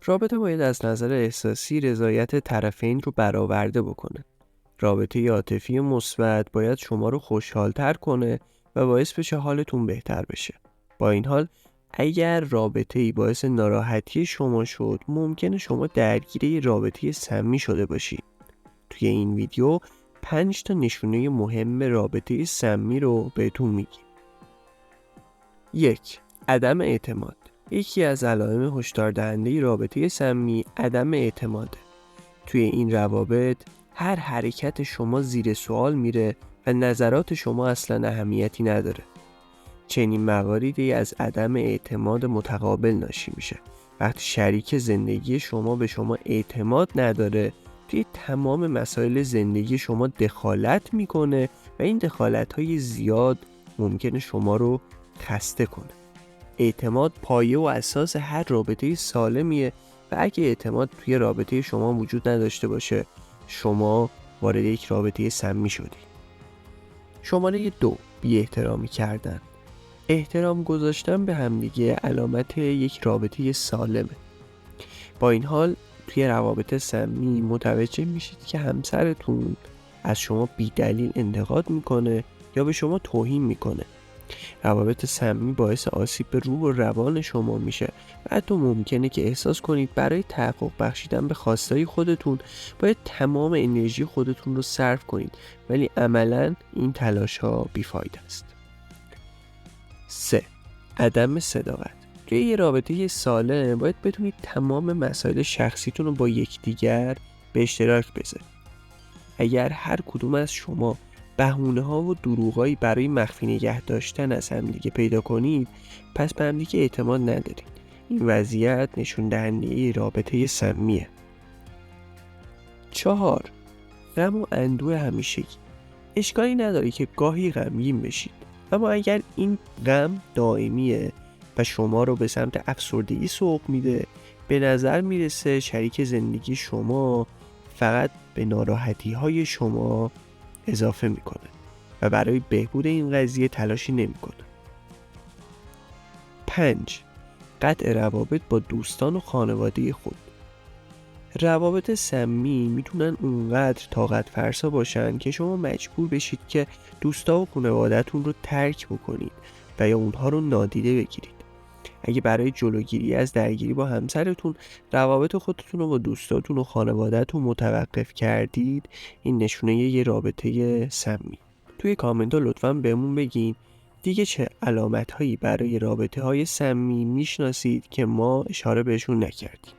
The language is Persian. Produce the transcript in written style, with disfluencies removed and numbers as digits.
رابطه باید از نظر احساسی رضایت طرفین رو برآورده بکنه. رابطه عاطفی مثبت باید شما رو خوشحال‌تر کنه و باعث بشه حالتون بهتر بشه. با این حال اگر رابطه‌ای باعث ناراحتی شما شد، ممکنه شما درگیر یه رابطه سمی شده باشید. توی این ویدیو 5 تا نشونه مهم رابطه سمی رو بهتون میگیم. 1. عدم اعتماد. یکی از علائم هشدار دهنده رابطه سمی عدم اعتماده. توی این روابط هر حرکت شما زیر سوال میره و نظرات شما اصلا اهمیتی نداره. چنین مواردی از عدم اعتماد متقابل ناشی میشه. وقتی شریک زندگی شما به شما اعتماد نداره، توی تمام مسائل زندگی شما دخالت میکنه و این دخالت‌های زیاد ممکنه شما رو خسته کنه. اعتماد پایه و اساس هر رابطه سالمیه و اگه اعتماد توی رابطه شما وجود نداشته باشه، شما وارد یک رابطه سمی شدی. شماره 2. بی احترامی کردن. احترام گذاشتن به همدیگه علامت یک رابطه سالمه. با این حال توی روابط سمی متوجه میشید که همسرتون از شما بی دلیل انتقاد میکنه یا به شما توهین میکنه. روابط سمی باعث آسیب به روح و روان شما میشه و حتی ممکنه که احساس کنید برای تحقق بخشیدن به خواستهای خودتون باید تمام انرژی خودتون رو صرف کنید، ولی عملاً این تلاش ها بیفایده است. 3. عدم صداقت. توی یه رابطه سالم باید بتونید تمام مسائل شخصیتون رو با یکدیگر به اشتراک بذارید. اگر هر کدوم از شما بهونه‌ها و دروغایی برای مخفی نگه داشتن از همدیگه پیدا کنید، پس به همدیگه اعتماد ندارید. این وضعیت نشون دهنده رابطه سمیه. 4. غم و اندوه همیشگی. اشکالی نداره که گاهی غمگین بشید، اما اگر این غم دائمیه و شما رو به سمت افسردگی سوق میده، به نظر میرسه شریک زندگی شما فقط به ناراحتی های شما اضافه میکنه و برای بهبود این قضیه تلاشی نمیکنه. 5. قطع روابط با دوستان و خانواده خود. روابط سمی میتونن اونقدر طاقت فرسا باشن که شما مجبور بشید که دوستا و خانواده‌تون رو ترک بکنید و یا اونها رو نادیده بگیرید. اگه برای جلوگیری از درگیری با همسرتون روابط خودتون رو با دوستاتون و خانواده‌تون متوقف کردید، این نشونه یه رابطه سمی. توی کامنت ها لطفاً بهمون بگین دیگه چه علامت هایی برای رابطه های سمی میشناسید که ما اشاره بهشون نکردیم.